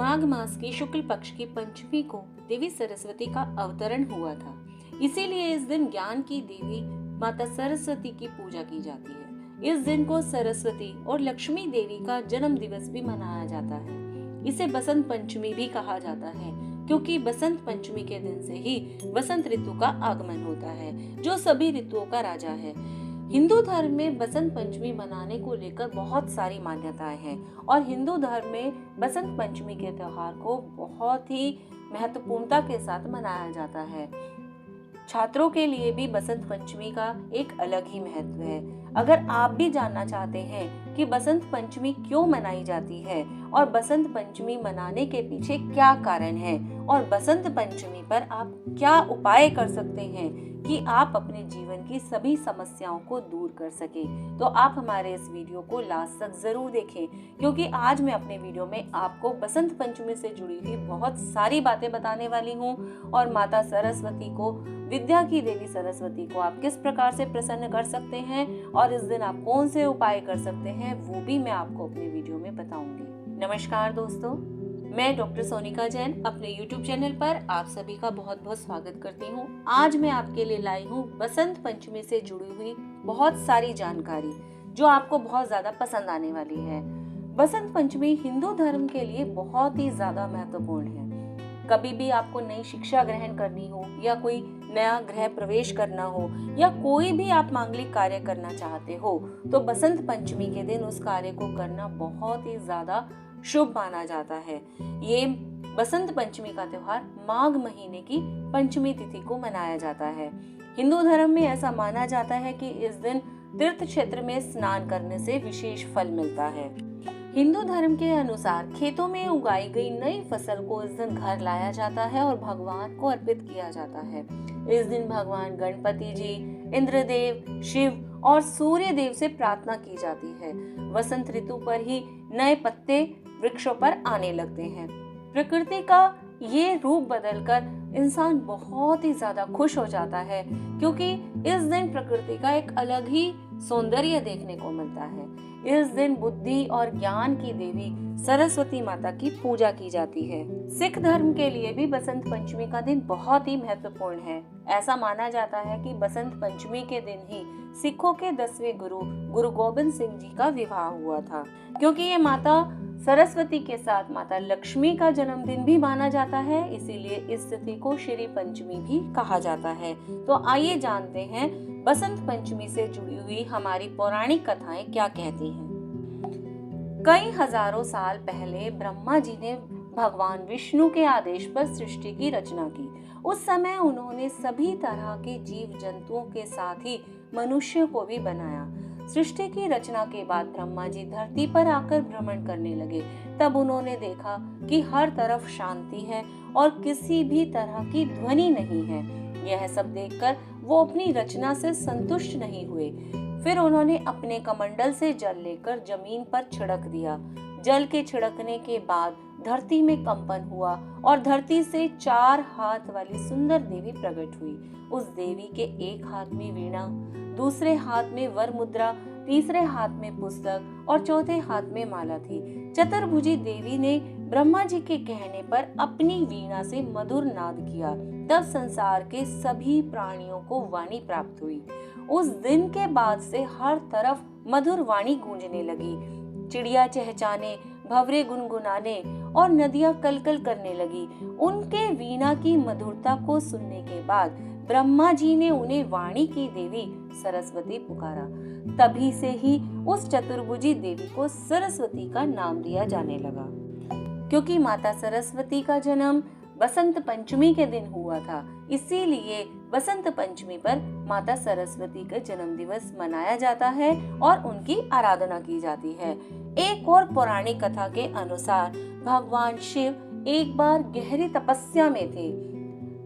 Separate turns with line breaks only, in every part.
माघ मास की शुक्ल पक्ष की पंचमी को देवी सरस्वती का अवतरण हुआ था। इसीलिए इस दिन ज्ञान की देवी माता सरस्वती की पूजा की जाती है। इस दिन को सरस्वती और लक्ष्मी देवी का जन्म दिवस भी मनाया जाता है। इसे बसंत पंचमी भी कहा जाता है, क्योंकि बसंत पंचमी के दिन से ही बसंत ऋतु का आगमन होता है, जो सभी ऋतुओं का राजा है। हिंदू धर्म में बसंत पंचमी मनाने को लेकर बहुत सारी मान्यताएं हैं और हिंदू धर्म में बसंत पंचमी के त्योहार को बहुत ही महत्वपूर्णता के साथ मनाया जाता है। छात्रों के लिए भी बसंत पंचमी का एक अलग ही महत्व है। अगर आप भी जानना चाहते हैं कि बसंत पंचमी क्यों मनाई जाती है और बसंत पंचमी मनाने के पीछे क्या कारण है और बसंत पंचमी पर आप क्या उपाय कर सकते हैं कि आप अपने जीवन की सभी समस्याओं को दूर कर सके, तो आप हमारे इस वीडियो को लास्ट तक जरूर देखें, क्योंकि आज मैं अपने वीडियो में आपको बसंत पंचमी से जुड़ी हुई बहुत सारी बातें बताने वाली हूँ और माता सरस्वती को, विद्या की देवी सरस्वती को आप किस प्रकार से प्रसन्न कर सकते हैं और इस दिन आप कौन से उपाय कर सकते हैं, वो भी मैं आपको अपने वीडियो में बताऊंगी। नमस्कार दोस्तों, मैं डॉक्टर सोनिका जैन अपने YouTube चैनल पर आप सभी का बहुत बहुत स्वागत करती हूँ। आज मैं आपके लिए लाई हूँ बसंत पंचमी से जुड़ी हुई बहुत सारी जानकारी जो आपको बहुत ज्यादा पसंद आने वाली है। बसंत पंचमी हिंदू धर्म के लिए बहुत ही ज्यादा महत्वपूर्ण है। कभी भी आपको नई शिक्षा ग्रहण करनी हो या कोई नया गृह प्रवेश करना हो या कोई भी आप मांगलिक कार्य करना चाहते हो, तो बसंत पंचमी के दिन उस कार्य को करना बहुत ही ज्यादा शुभ माना जाता है। ये बसंत पंचमी का त्योहार माघ महीने की पंचमी तिथि को मनाया जाता है। हिंदू धर्म में ऐसा माना जाता है कि इस दिन तीर्थ क्षेत्र में स्नान करने से विशेष फल मिलता है। हिंदू धर्म के अनुसार खेतों में उगाई गई नई फसल को इस दिन घर लाया जाता है और भगवान को अर्पित किया जाता है। इस दिन भगवान गणपति जी, इंद्रदेव, शिव और सूर्य देव से प्रार्थना की जाती है। वसंत ऋतु पर ही नए पत्ते वृक्षों पर आने लगते हैं। प्रकृति का ये रूप बदलकर इंसान बहुत ही ज्यादा खुश हो जाता है, क्योंकि इस दिन प्रकृति का एक अलग ही सौंदर्य देखने को मिलता है। इस दिन बुद्धि और ज्ञान की देवी सरस्वती माता की पूजा की जाती है। सिख धर्म के लिए भी बसंत पंचमी का दिन बहुत ही महत्वपूर्ण है। ऐसा माना जाता है कि बसंत पंचमी के दिन ही सिखों के 10वें गुरु गोबिंद सिंह जी का विवाह हुआ था। क्योंकि ये माता सरस्वती के साथ माता लक्ष्मी का जन्मदिन भी माना जाता है, इसीलिए इस तिथि को श्री पंचमी भी कहा जाता है। तो आइए जानते हैं बसंत पंचमी से जुड़ी हुई हमारी पौराणिक कथाएं क्या कहती हैं। कई हजारों साल पहले ब्रह्मा जी ने भगवान विष्णु के आदेश पर सृष्टि की रचना की। उस समय उन्होंने सभी तरह के जीव जंतुओं के साथ ही मनुष्य को भी बनाया। सृष्टि की रचना के बाद ब्रह्मा जी धरती पर आकर भ्रमण करने लगे। तब उन्होंने देखा कि हर तरफ शांति है और किसी भी तरह की ध्वनि नहीं है। यह सब देखकर वो अपनी रचना से संतुष्ट नहीं हुए। फिर उन्होंने अपने कमंडल से जल लेकर जमीन पर छिड़क दिया। जल के छिड़कने के बाद धरती में कंपन हुआ और धरती से 4 हाथ वाली सुंदर देवी प्रकट हुई। उस देवी के एक हाथ में वीणा, दूसरे हाथ में वर मुद्रा, तीसरे हाथ में पुस्तक और चौथे हाथ में माला थी। चतुर्भुजी देवी ने ब्रह्मा जी के कहने पर अपनी वीणा से मधुर नाद किया। तब संसार के सभी प्राणियों को वाणी प्राप्त हुई। उस दिन के बाद से हर तरफ मधुर वाणी गूंजने लगी। चिड़िया चहचाने, भंवरे गुनगुनाने और नदियां कलकल करने लगी। उनके वीणा की मधुरता को सुनने के बाद ब्रह्मा जी ने उन्हें वाणी की देवी सरस्वती पुकारा। तभी से ही उस चतुर्भुजी देवी को सरस्वती का नाम दिया जाने लगा। क्योंकि माता सरस्वती का जन्म बसंत पंचमी के दिन हुआ था, इसीलिए बसंत पंचमी पर माता सरस्वती का जन्म दिवस मनाया जाता है और उनकी आराधना की जाती है। एक और पौराणिक कथा के अनुसार भगवान शिव एक बार गहरी तपस्या में थे।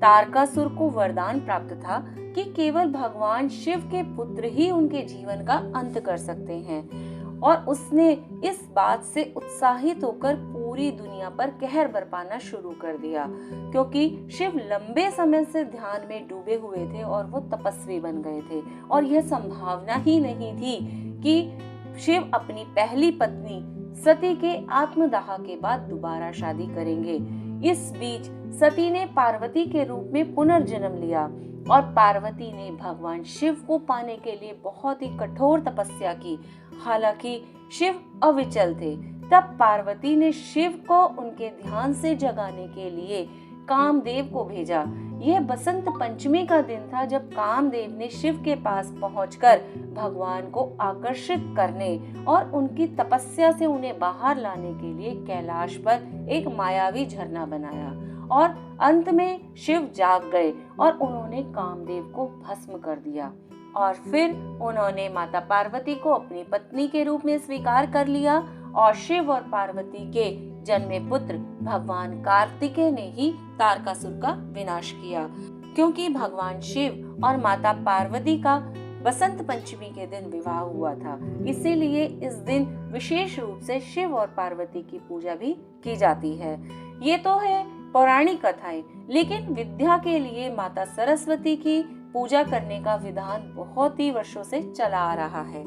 तारकासुर को वरदान प्राप्त था कि केवल भगवान शिव के पुत्र ही उनके जीवन का अंत कर सकते हैं और उसने इस बात से उत्साहित होकर पूरी दुनिया पर कहर बरपाना शुरू कर दिया, क्योंकि शिव लंबे समय से ध्यान में डूबे हुए थे और वो तपस्वी बन गए थे और यह संभावना ही नहीं थी कि शिव अपनी पहली पत्नी सती के आत्मदाह के बाद दोबारा शादी करेंगे। इस बीच सती ने पार्वती के रूप में पुनर्जन्म लिया और पार्वती ने भगवान शिव को पाने के लिए बहुत ही कठोर तपस्या की। हालांकि शिव अविचल थे। तब पार्वती ने शिव को उनके ध्यान से जगाने के लिए कामदेव को भेजा। यह बसंत पंचमी का दिन था जब कामदेव ने शिव के पास पहुंचकर भगवान को आकर्षित करने और उनकी तपस्या से उन्हें बाहर लाने के लिए कैलाश पर एक मायावी झरना बनाया और अंत में शिव जाग गए और उन्होंने कामदेव को भस्म कर दिया। और फिर उन्होंने माता पार्वती को अपनी पत्नी के रूप में स्वीकार कर लिया और शिव और पार्वती के जन्मे पुत्र भगवान कार्तिकेय ने ही तारकासुर का विनाश किया। क्योंकि भगवान शिव और माता पार्वती का बसंत पंचमी के दिन विवाह हुआ था, इसीलिए इस दिन विशेष रूप से शिव और पार्वती की पूजा भी की जाती है। ये तो है पौराणिक कथाएं, लेकिन विद्या के लिए माता सरस्वती की पूजा करने का विधान बहुत ही वर्षों से चला आ रहा है।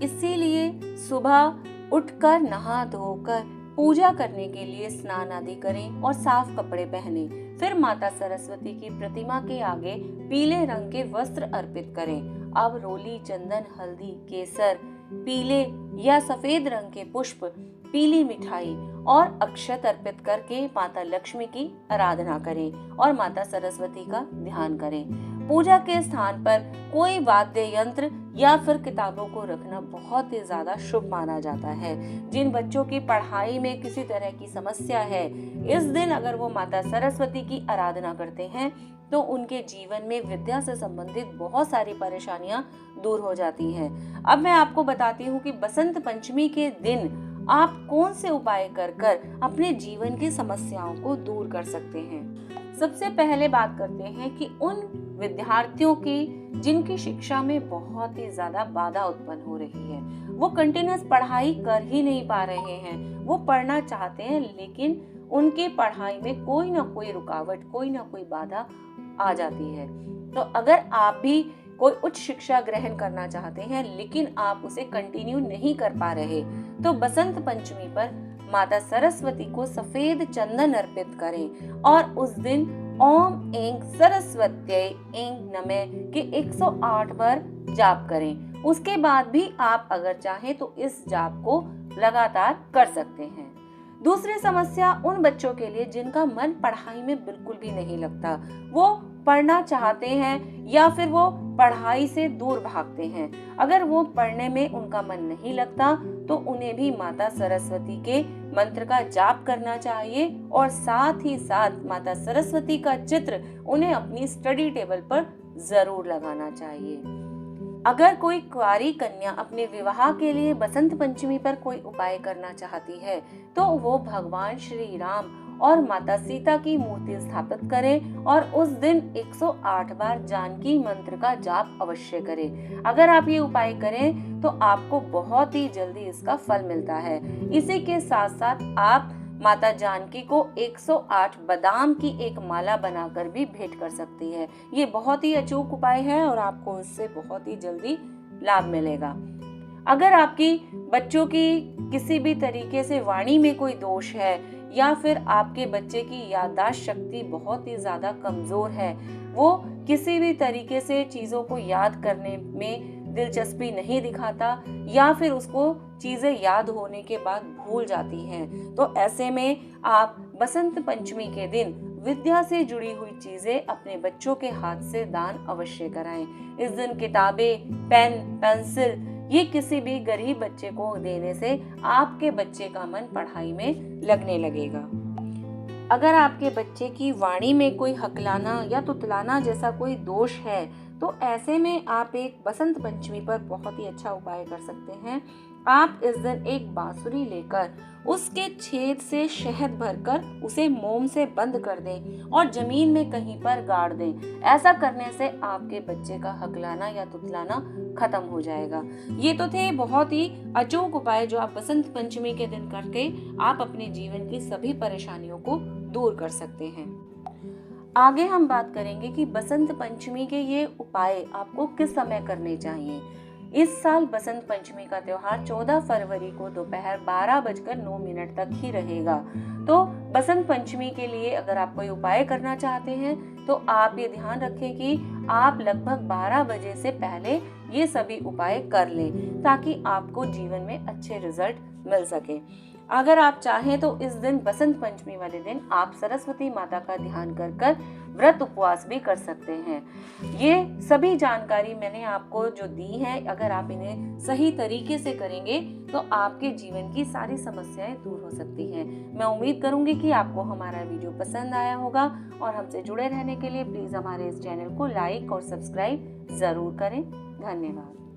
इसीलिए सुबह उठकर नहा धोकर पूजा करने के लिए स्नान आदि करें और साफ कपड़े पहने। फिर माता सरस्वती की प्रतिमा के आगे पीले रंग के वस्त्र अर्पित करें। अब रोली, चंदन, हल्दी, केसर, पीले या सफेद रंग के पुष्प, पीली मिठाई और अक्षत अर्पित करके माता लक्ष्मी की आराधना करें और माता सरस्वती का ध्यान करें। पूजा के स्थान पर कोई वाद्य यंत्र या फिर किताबों को रखना बहुत ही ज्यादा शुभ माना जाता है। जिन बच्चों की पढ़ाई में किसी तरह की समस्या है, इस दिन अगर वो माता सरस्वती की आराधना करते हैं तो उनके जीवन में विद्या से संबंधित बहुत सारी परेशानियां दूर हो जाती हैं। अब मैं आपको बताती हूँ कि बसंत पंचमी के दिन आप कौन से उपाय कर अपने जीवन की समस्याओं को दूर कर सकते हैं। सबसे पहले बात करते हैं कि उन विद्यार्थियों की जिनकी शिक्षा में बहुत ही ज्यादा बाधा उत्पन्न हो रही है, वो कंटिन्यूअस पढ़ाई कर ही नहीं पा रहे हैं। वो पढ़ना चाहते हैं लेकिन उनकी पढ़ाई में कोई ना कोई रुकावट, कोई ना कोई बाधा आ जाती है। तो अगर आप भी कोई उच्च शिक्षा ग्रहण करना चाहते हैं लेकिन आप उसे कंटिन्यू नहीं कर पा रहे, तो बसंत पंचमी पर माता सरस्वती को सफेद चंदन अर्पित करें और उस दिन ओम ऐं सरस्वत्यै ऐं नमः के 108 बार जाप करें। उसके बाद भी आप अगर चाहें तो इस जाप को लगातार कर सकते हैं। दूसरी समस्या उन बच्चों के लिए जिनका मन पढ़ाई में बिल्कुल भी नहीं लगता, वो पढ़ना चाहते हैं या फिर वो पढ़ाई से दूर भागते हैं। अगर वो पढ़ने में उनका मन नहीं लगता तो उन्हें भी माता सरस्वती के मंत्र का जाप करना चाहिए और साथ ही साथ माता सरस्वती का चित्र उन्हें अपनी स्टडी टेबल पर जरूर लगाना चाहिए। अगर कोई कुंवारी कन्या अपने विवाह के लिए बसंत पंचमी पर कोई उपाय करना चाहती है तो वो भगवान श्री राम और माता सीता की मूर्ति स्थापित करें और उस दिन 108 बार जानकी मंत्र का जाप अवश्य करें। अगर आप ये उपाय करें तो आपको बहुत ही जल्दी इसका फल मिलता है। इसी के साथ साथ आप माता जानकी को 108 बादाम की एक माला बनाकर भी भेंट कर सकती है। ये बहुत ही अचूक उपाय है और आपको इससे बहुत ही जल्दी लाभ मिलेगा। अगर आपकी बच्चों की किसी भी तरीके से वाणी में कोई दोष है या फिर आपके बच्चे की याददाश्त शक्ति बहुत ही ज्यादा कमजोर है, वो किसी भी तरीके से चीजों को याद करने में दिलचस्पी नहीं दिखाता या फिर उसको चीजें याद होने के बाद भूल जाती हैं, तो ऐसे में आप बसंत पंचमी के दिन विद्या से जुड़ी हुई चीजें अपने बच्चों के हाथ से दान अवश्य कराएं। इस दिन किताबें, पेन, पेंसिल ये किसी भी गरीब बच्चे को देने से आपके बच्चे का मन पढ़ाई में लगने लगेगा। अगर आपके बच्चे की वाणी में कोई हकलाना या तुतलाना जैसा कोई दोष है तो ऐसे में आप एक बसंत पंचमी पर बहुत ही अच्छा उपाय कर सकते हैं। आप इस दिन एक बांसुरी लेकर उसके छेद से शहद भरकर उसे मोम से बंद कर दें और जमीन में कहीं पर गाड़ दें। ऐसा करने से आपके बच्चे का हकलाना या तुतलाना खत्म हो जाएगा। ये तो थे बहुत ही अचूक उपाय जो आप बसंत पंचमी के दिन करके आप अपने जीवन की सभी परेशानियों को दूर कर सकते हैं। आगे हम बात करेंगे कि बसंत पंचमी के ये उपाय आपको किस समय करने चाहिए। इस साल बसंत पंचमी का त्योहार 14 फरवरी को दोपहर 12:09 तक ही रहेगा। तो बसंत पंचमी के लिए अगर आप कोई उपाय करना चाहते हैं तो आप ये ध्यान रखें कि आप लगभग 12 बजे से पहले ये सभी उपाय कर लें ताकि आपको जीवन में अच्छे रिजल्ट मिल सके। अगर आप चाहें तो इस दिन बसंत पंचमी वाले दिन आप सरस्वती माता का ध्यान कर कर व्रत उपवास भी कर सकते हैं। ये सभी जानकारी मैंने आपको जो दी है, अगर आप इन्हें सही तरीके से करेंगे तो आपके जीवन की सारी समस्याएं दूर हो सकती हैं। मैं उम्मीद करूंगी कि आपको हमारा वीडियो पसंद आया होगा और हमसे जुड़े रहने के लिए प्लीज हमारे इस चैनल को लाइक और सब्सक्राइब जरूर करें। धन्यवाद।